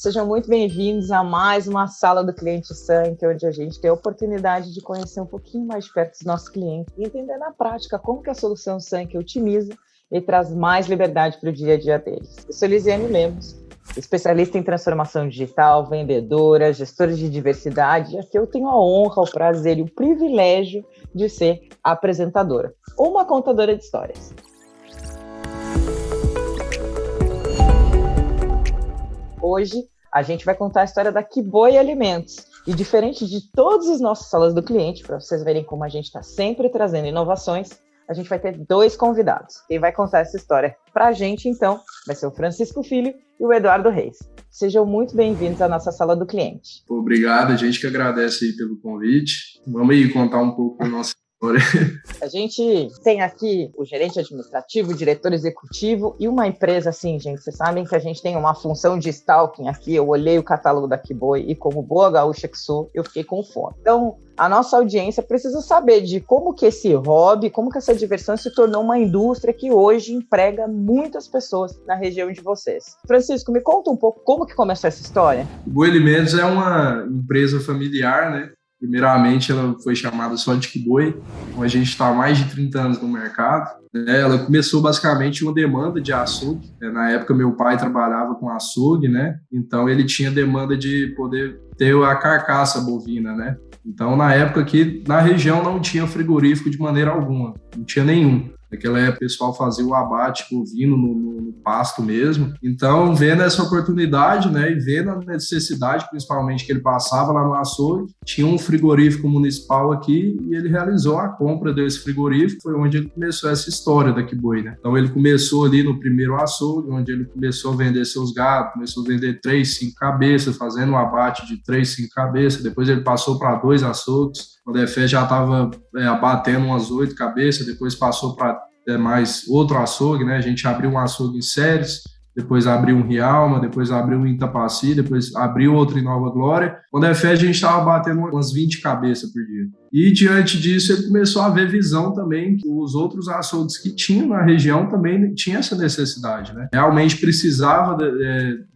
Sejam muito bem-vindos a mais uma Sala do Cliente Sank, onde a gente tem a oportunidade de conhecer um pouquinho mais de perto dos nossos clientes e entender na prática como que a solução Sank otimiza e traz mais liberdade para o dia a dia deles. Eu sou Lisiane Lemos, especialista em transformação digital, vendedora, gestora de diversidade, e aqui eu tenho a honra, o prazer e o privilégio de ser apresentadora, ou uma contadora de histórias. Hoje, a gente vai contar a história da Kiboi Alimentos. E diferente de todas as nossas salas do cliente, para vocês verem como a gente está sempre trazendo inovações, a gente vai ter 2 convidados. Quem vai contar essa história para a gente, então, vai ser o Francisco Filho e o Eduardo Reis. Sejam muito bem-vindos à nossa Sala do Cliente. Obrigado, a gente que agradece aí pelo convite. Vamos aí contar um pouco da nossa história. A gente tem aqui o gerente administrativo, o diretor executivo e uma empresa, assim, gente, vocês sabem que a gente tem uma função de stalking aqui. Eu olhei o catálogo da Kiboi e, como boa gaúcha que sou, eu fiquei com fome. Então, a nossa audiência precisa saber de como que esse hobby, como que essa diversão se tornou uma indústria que hoje emprega muitas pessoas na região de vocês. Francisco, me conta um pouco como que começou essa história. Kiboi Alimentos é uma empresa familiar, né? Primeiramente, ela foi chamada só de Kiboi, então a gente está há mais de 30 anos no mercado. Ela começou basicamente uma demanda de açougue. Na época, meu pai trabalhava com açougue, né? Então, ele tinha demanda de poder ter a carcaça bovina, né? Então, na época aqui, na região não tinha frigorífico de maneira alguma, não tinha nenhum. Naquela época, o pessoal fazia o abate bovino no pasto mesmo. Então, vendo essa oportunidade, né, e vendo a necessidade, principalmente, que ele passava lá no açougue, tinha um frigorífico municipal aqui e ele realizou a compra desse frigorífico. Foi onde ele começou essa história da Kiboi, né? Então, ele começou ali no primeiro açougue, onde ele começou a vender seus gados, começou a vender 3, 5 cabeças, fazendo um abate de 3, 5 cabeças. Depois, ele passou para 2 açougues. O Defé já estava abatendo umas 8 cabeças, depois passou para mais outro açougue, né? A gente abriu um açougue em Séries, depois abriu um Rialma, depois abriu um em Itapaci, depois abriu outro em Nova Glória. Quando é fé, a gente estava batendo umas 20 cabeças por dia. E diante disso, ele começou a ver visão também que os outros açougues que tinham na região também tinham essa necessidade, né? Realmente precisava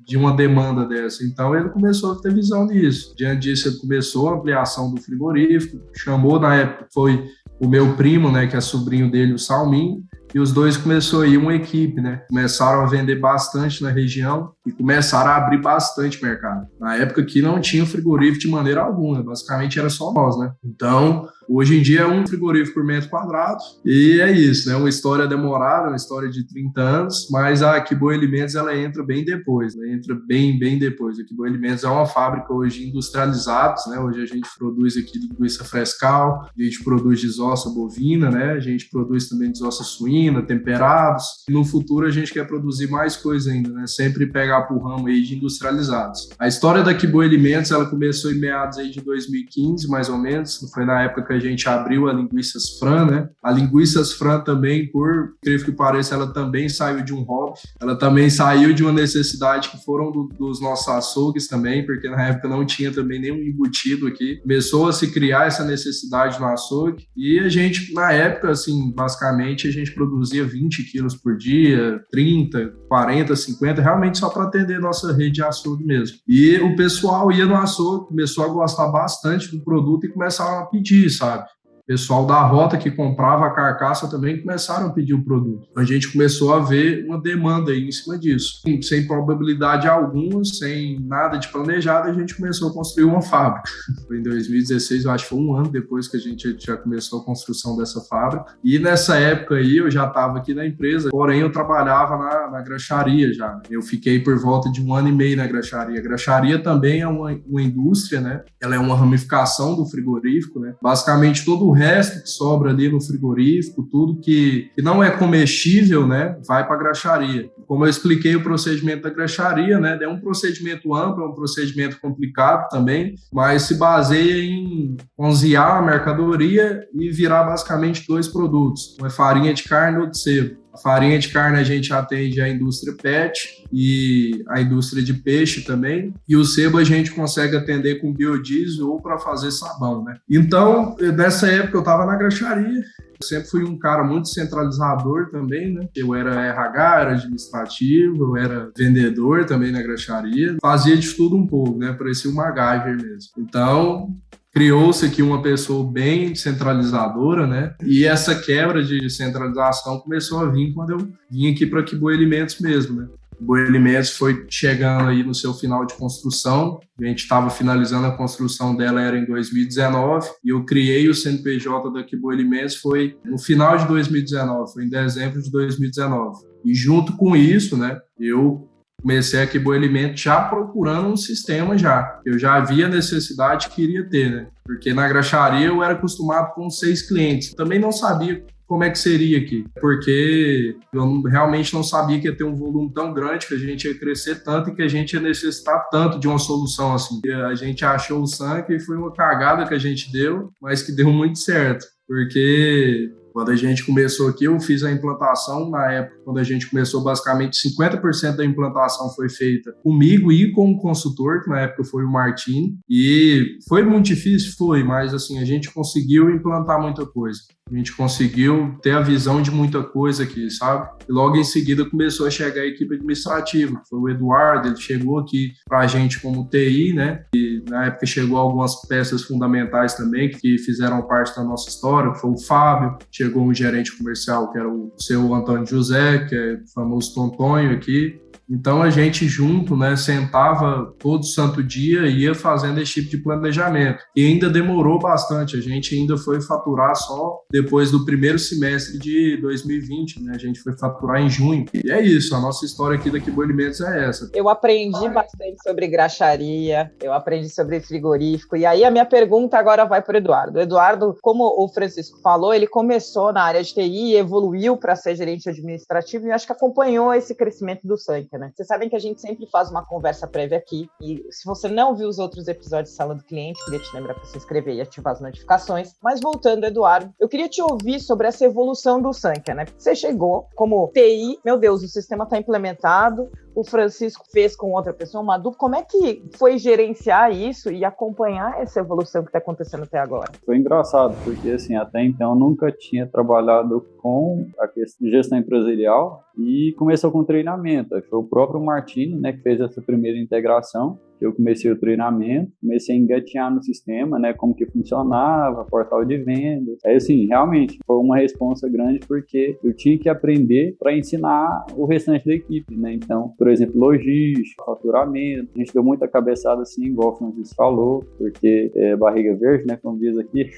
de uma demanda dessa. Então, ele começou a ter visão disso. Diante disso, ele começou a ampliação do frigorífico, chamou, na época, foi o meu primo, né, que é sobrinho dele, o Salminho, e os dois começaram a ir uma equipe, né? Começaram a vender bastante na região e começaram a abrir bastante mercado. Na época aqui não tinha frigorífico de maneira alguma, basicamente era só nós, né? Então, hoje em dia é um frigorífico por metro quadrado e é isso, né? Uma história demorada, uma história de 30 anos, mas a Kiboi Alimentos, ela entra bem depois, né? Entra bem depois. A Kiboi Alimentos é uma fábrica hoje industrializada, né? Hoje a gente produz aqui linguiça frescal, a gente produz desossa bovina, né? A gente produz também desossa suína, temperados. No futuro a gente quer produzir mais coisa ainda, né? Sempre pegar pro ramo aí de industrializados. A história da Kiboi Alimentos, ela começou em meados aí de 2015, mais ou menos. Foi na época que a gente abriu a Linguiças Fran, né? A Linguiças Fran também, por incrível que pareça, ela também saiu de um hobby. Ela também saiu de uma necessidade que foram dos nossos açougues também, porque na época não tinha também nenhum embutido aqui. Começou a se criar essa necessidade no açougue e a gente, na época, assim, basicamente, a gente produzia 20 quilos por dia, 30, 40, 50, realmente só para atender nossa rede de açougue mesmo. E o pessoal ia no açougue, começou a gostar bastante do produto e começaram a pedir, sabe? O pessoal da rota que comprava a carcaça também começaram a pedir o produto. A gente começou a ver uma demanda aí em cima disso. Sem probabilidade alguma, sem nada de planejado, a gente começou a construir uma fábrica. Foi em 2016, eu acho que foi um ano depois que a gente já começou a construção dessa fábrica. E nessa época aí eu já estava aqui na empresa, porém eu trabalhava na graxaria já. Eu fiquei por volta de 1 ano e meio na graxaria. A graxaria também é uma indústria, né? Ela é uma ramificação do frigorífico, né? Basicamente todo o resto que sobra ali no frigorífico, tudo que não é comestível, né, vai para a graxaria. Como eu expliquei o procedimento da graxaria, né, é um procedimento amplo, é um procedimento complicado também, mas se baseia em cozinhar a mercadoria e virar basicamente 2 produtos, uma é farinha de carne ou de sebo. A farinha de carne a gente atende a indústria PET e a indústria de peixe também. E o sebo a gente consegue atender com biodiesel ou para fazer sabão, né? Então, nessa época eu estava na graxaria, sempre fui um cara muito centralizador também, né? Eu era RH, era administrativo, eu era vendedor também na graxaria. Fazia de tudo um pouco, né? Parecia um MacGyver mesmo. Então, criou-se aqui uma pessoa bem centralizadora, né? E essa quebra de centralização começou a vir quando eu vim aqui para Kiboi Alimentos mesmo, né? Boi Alimentos foi chegando aí no seu final de construção. A gente estava finalizando a construção dela, era em 2019, e eu criei o CNPJ da Kiboi Alimentos foi no final de 2019, foi em dezembro de 2019. E junto com isso, né, eu comecei a Kiboi Alimentos já procurando um sistema já. Eu já havia a necessidade que iria ter, né? Porque na graxaria eu era acostumado com 6 clientes. Também não sabia como é que seria aqui, porque eu realmente não sabia que ia ter um volume tão grande, que a gente ia crescer tanto e que a gente ia necessitar tanto de uma solução assim. E a gente achou o Sanca e foi uma cagada que a gente deu, mas que deu muito certo, porque quando a gente começou aqui, eu fiz a implantação, na época, quando a gente começou, basicamente 50% da implantação foi feita comigo e com o consultor, que na época foi o Martim, e foi muito difícil, foi, mas assim, a gente conseguiu implantar muita coisa. A gente conseguiu ter a visão de muita coisa aqui, sabe? E logo em seguida começou a chegar a equipe administrativa, que foi o Eduardo, ele chegou aqui pra gente como TI, né? E na época chegou algumas peças fundamentais também que fizeram parte da nossa história, que foi o Fábio, chegou um gerente comercial que era o seu Antônio José, que é o famoso Tontonho aqui. Então a gente junto, né, sentava todo santo dia e ia fazendo esse tipo de planejamento. E ainda demorou bastante, a gente ainda foi faturar só depois do primeiro semestre de 2020, né? A gente foi faturar em junho. E é isso, a nossa história aqui da Kiboi Alimentos é essa. Eu aprendi bastante sobre graxaria, eu aprendi sobre frigorífico, e aí a minha pergunta agora vai para o Eduardo. Eduardo, como o Francisco falou, ele começou na área de TI e evoluiu para ser gerente administrativo e acho que acompanhou esse crescimento do Sanca, né? Vocês sabem que a gente sempre faz uma conversa prévia aqui, e se você não viu os outros episódios de Sala do Cliente, queria te lembrar para se inscrever e ativar as notificações. Mas voltando, Eduardo, eu queria te ouvir sobre essa evolução do Sanca, né? Você chegou como TI, meu Deus, o sistema está implementado, o Francisco fez com outra pessoa, uma dupla. Como é que foi gerenciar isso e acompanhar essa evolução que está acontecendo até agora? Foi engraçado, porque assim, até então eu nunca tinha trabalhado com a questão de gestão empresarial e começou com treinamento. Foi o próprio Martini, né, que fez essa primeira integração. Eu comecei o treinamento, comecei a engatinhar no sistema, né, como que funcionava, portal de vendas. Aí, assim, realmente foi uma responsa grande porque eu tinha que aprender para ensinar o restante da equipe, né? Então, por exemplo, logística, faturamento, a gente deu muita cabeçada assim, igual o Francisco falou, porque barriga verde, né, como diz aqui,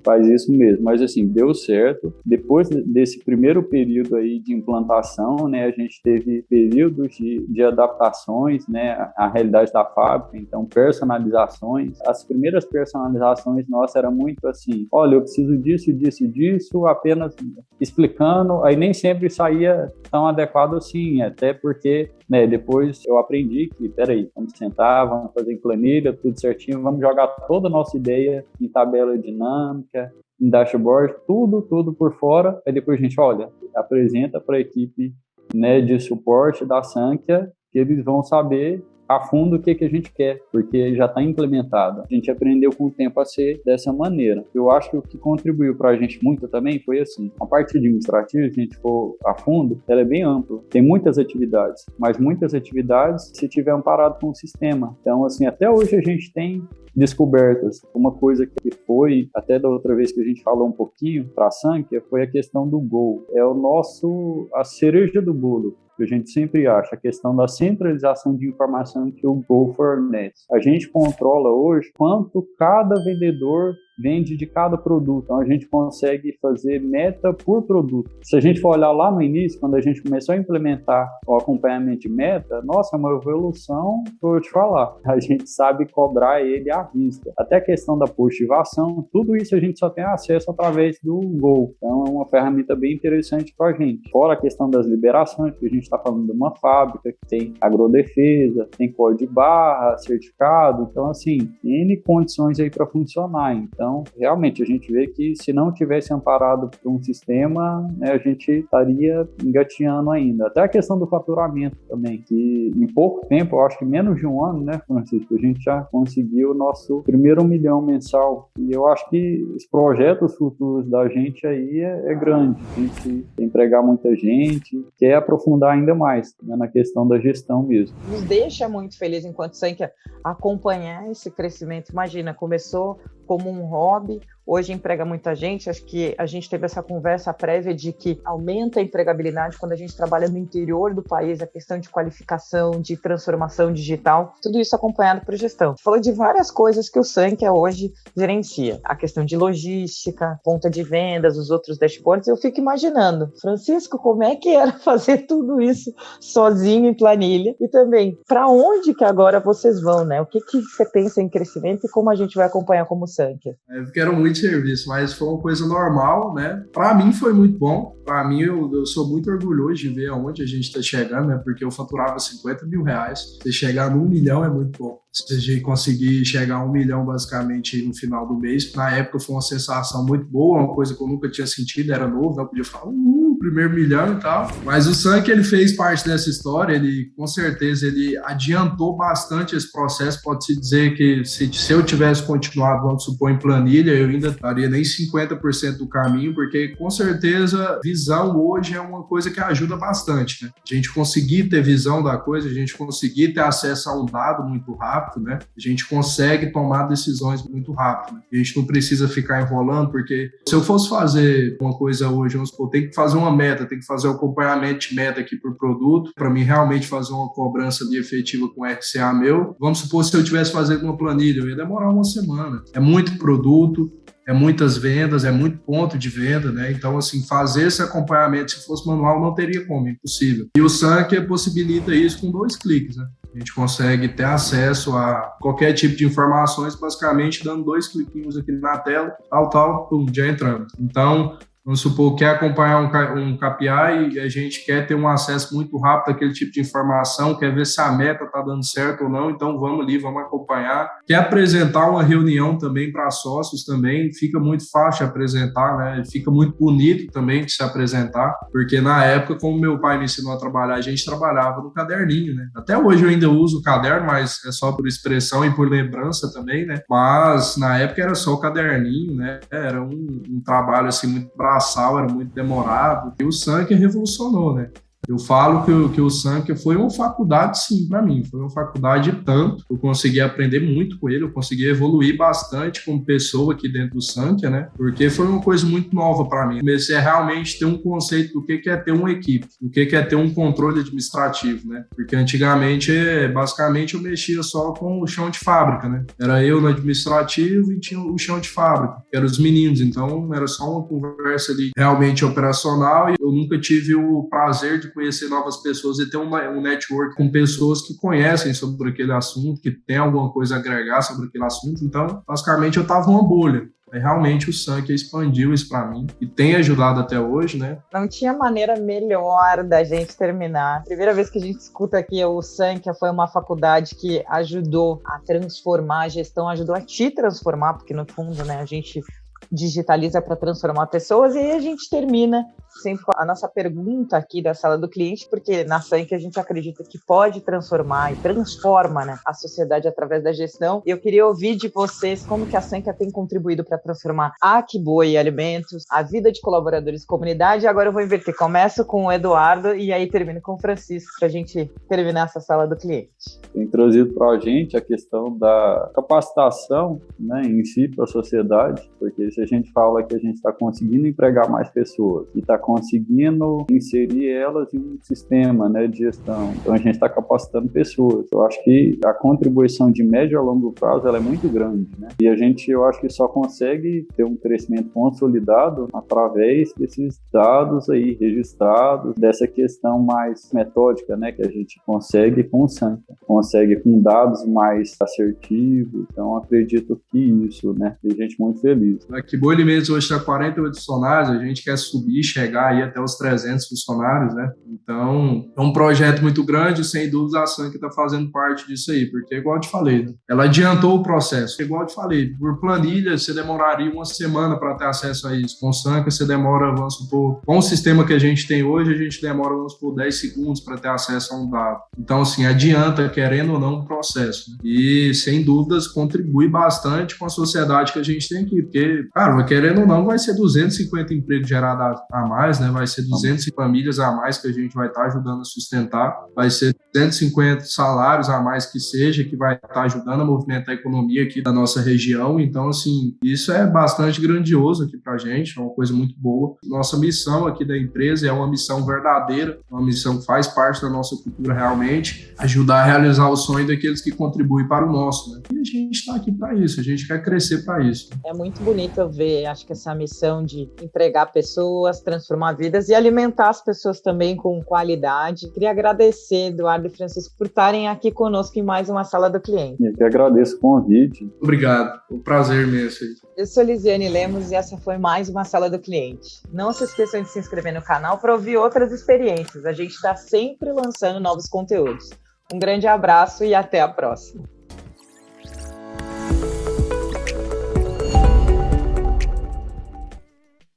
faz isso mesmo. Mas, assim, deu certo. Depois desse primeiro período aí de implantação, né, a gente teve períodos de adaptações, né, à realidade da fábrica. Então, personalizações. As primeiras personalizações nossas eram muito assim, olha, eu preciso disso, disso e disso, apenas explicando, aí nem sempre saía tão adequado assim, até porque, né, depois eu aprendi que, peraí, vamos sentar, vamos fazer em planilha, tudo certinho, vamos jogar toda a nossa ideia em tabela dinâmica, em dashboard, tudo por fora, aí depois a gente, olha, apresenta para a equipe, né, de suporte da Sanca, que eles vão saber a fundo o que a gente quer, porque já está implementado. A gente aprendeu com o tempo a ser dessa maneira. Eu acho que o que contribuiu para a gente muito também foi assim, a parte administrativa, se a gente for a fundo, ela é bem ampla. Tem muitas atividades, mas muitas atividades se tiver amparado com o sistema. Então, assim, até hoje a gente tem descobertas. Uma coisa que foi, até da outra vez que a gente falou um pouquinho para a Sanca, foi a questão do Go. É a cereja do bolo. Que a gente sempre acha, a questão da centralização de informação que o Go fornece. A gente controla hoje quanto cada vendedor vende de cada produto. Então, a gente consegue fazer meta por produto. Se a gente for olhar lá no início, quando a gente começou a implementar o acompanhamento de meta, nossa, é uma evolução, vou te falar. A gente sabe cobrar ele à vista. Até a questão da positivação, tudo isso a gente só tem acesso através do Go. Então, é uma ferramenta bem interessante para a gente. Fora a questão das liberações, que a gente está falando de uma fábrica que tem agrodefesa, tem código de barra, certificado. Então, assim, N condições aí para funcionar. Então, Então, realmente, a gente vê que se não tivesse amparado por um sistema, né, a gente estaria engatinhando ainda. Até a questão do faturamento também, que em pouco tempo, eu acho que menos de um ano, né, Francisco, a gente já conseguiu o nosso primeiro 1 milhão mensal. E eu acho que os projetos futuros da gente aí é grande. A gente quer empregar muita gente, quer aprofundar ainda mais, né, na questão da gestão mesmo. Nos deixa muito feliz enquanto Sankia acompanhar esse crescimento. Imagina, começou como um hobby, hoje emprega muita gente. Acho que a gente teve essa conversa prévia de que aumenta a empregabilidade quando a gente trabalha no interior do país, a questão de qualificação, de transformação digital, tudo isso acompanhado por gestão. Falou de várias coisas que o Sankia hoje gerencia, a questão de logística, ponta de vendas, os outros dashboards. Eu fico imaginando, Francisco, como é que era fazer tudo isso sozinho em planilha? E também, para onde que agora vocês vão, né? O que você pensa em crescimento e como a gente vai acompanhar como Sankia? Eu quero muito serviço, mas foi uma coisa normal, né? Para mim foi muito bom. Para mim, eu sou muito orgulhoso de ver aonde a gente está chegando, né? Porque eu faturava 50 mil reais. Você chegar no 1 milhão é muito bom. Se conseguir chegar a 1 milhão basicamente no final do mês, na época foi uma sensação muito boa, uma coisa que eu nunca tinha sentido, era novo, não podia falar, primeiro milhão e tal. Mas o Sankia, ele fez parte dessa história, ele com certeza ele adiantou bastante esse processo. Pode-se dizer que se eu tivesse continuado, vamos supor, em planilha, eu ainda estaria nem 50% do caminho, porque com certeza visão hoje é uma coisa que ajuda bastante, né? A gente conseguir ter visão da coisa, a gente conseguir ter acesso a um dado muito rápido, né? A gente consegue tomar decisões muito rápido, né? A gente não precisa ficar enrolando, porque se eu fosse fazer uma coisa hoje, vamos supor, tem que fazer uma meta, tem que fazer um acompanhamento de meta aqui por produto, para mim realmente fazer uma cobrança ali efetiva com RCA meu, vamos supor, se eu tivesse fazendo uma planilha, eu ia demorar uma semana. É muito produto, é muitas vendas, é muito ponto de venda, né? Então, assim, fazer esse acompanhamento, se fosse manual, não teria como, é impossível. E o Sankia possibilita isso com 2 cliques, né? A gente consegue ter acesso a qualquer tipo de informações, basicamente dando 2 cliquinhos aqui na tela, pum, já entramos. Então, vamos supor, quer acompanhar um KPI e a gente quer ter um acesso muito rápido àquele tipo de informação, quer ver se a meta está dando certo ou não, então vamos ali, vamos acompanhar. Quer apresentar uma reunião também para sócios também, fica muito fácil de apresentar, né? Fica muito bonito também de se apresentar, porque na época, como meu pai me ensinou a trabalhar, a gente trabalhava no caderninho, né? Até hoje eu ainda uso o caderno, mas é só por expressão e por lembrança também, né? Mas na época era só o caderninho, né? Era um trabalho assim muito braçal, era muito demorado, e o Sankia revolucionou, né? Eu falo que o Sankia foi uma faculdade, sim, para mim. Foi uma faculdade tanto. Eu consegui aprender muito com ele, eu consegui evoluir bastante como pessoa aqui dentro do Sankia, né? Porque foi uma coisa muito nova para mim. Comecei a realmente ter um conceito do que é ter uma equipe, do que é ter um controle administrativo, né? Porque antigamente, basicamente, eu mexia só com o chão de fábrica, né? Era eu no administrativo e tinha o chão de fábrica, que eram os meninos. Então, era só uma conversa ali realmente operacional, e eu nunca tive o prazer de conhecer novas pessoas e ter um network com pessoas que conhecem sobre aquele assunto, que tem alguma coisa a agregar sobre aquele assunto. Então, basicamente, eu estava numa bolha. Realmente o Sankia expandiu isso para mim e tem ajudado até hoje, né? Não tinha maneira melhor da gente terminar. Primeira vez que a gente escuta aqui, o Sankia foi uma faculdade que ajudou a transformar a gestão, ajudou a te transformar, porque no fundo, né, a gente digitaliza para transformar pessoas. E aí a gente termina sempre com a nossa pergunta aqui da sala do cliente, porque na Sankia a gente acredita que pode transformar e transforma, né, a sociedade através da gestão. Eu queria ouvir de vocês como que a Sankia tem contribuído para transformar a Kiboi Alimentos, a vida de colaboradores e comunidade. Agora eu vou inverter, começo com o Eduardo e aí termino com o Francisco, para a gente terminar essa sala do cliente. Tem trazido para a gente a questão da capacitação, né, em si para a sociedade, porque se a gente fala que a gente está conseguindo empregar mais pessoas e está conseguindo inserir elas em um sistema, né, de gestão, então a gente está capacitando pessoas. Eu acho que a contribuição de médio a longo prazo ela é muito grande, né? E a gente, eu acho que só consegue ter um crescimento consolidado através desses dados aí registrados, dessa questão mais metódica, né, que a gente consegue com o Sankia, consegue com dados mais assertivos. Então acredito que isso, né, tem gente muito feliz. A Kiboi Alimentos hoje está 48 funcionários, a gente quer subir, chegar chegar aí até os 300 funcionários, né? Então, é um projeto muito grande, sem dúvida a Sanca está fazendo parte disso aí, porque, igual eu te falei, né? Ela adiantou o processo. Igual eu te falei, por planilha, você demoraria uma semana para ter acesso a isso. Com Sanca, você demora, vamos supor, com o sistema que a gente tem hoje, a gente demora, vamos supor, 10 segundos para ter acesso a um dado. Então, assim, adianta, querendo ou não, o processo. Né? E, sem dúvidas, contribui bastante com a sociedade que a gente tem aqui, porque, cara, querendo ou não, vai ser 250 empregos gerados a mais, né? Vai ser 200 famílias a mais que a gente vai estar ajudando a sustentar, vai ser 250 salários a mais que seja, que vai estar ajudando a movimentar a economia aqui da nossa região. Então, assim, isso é bastante grandioso aqui pra gente, é uma coisa muito boa. Nossa missão aqui da empresa é uma missão verdadeira, uma missão que faz parte da nossa cultura realmente, ajudar a realizar o sonho daqueles que contribuem para o nosso, né? E a gente está aqui para isso, a gente quer crescer para isso. É muito bonito ver, acho que essa missão de empregar pessoas, transformar vidas e alimentar as pessoas também com qualidade. Queria agradecer, Eduardo e Francisco, por estarem aqui conosco em mais uma Sala do Cliente. Eu que agradeço o convite. Obrigado, um prazer imenso. Eu sou Lisiane Lemos e essa foi mais uma Sala do Cliente. Não se esqueçam de se inscrever no canal para ouvir outras experiências. A gente está sempre lançando novos conteúdos. Um grande abraço e até a próxima.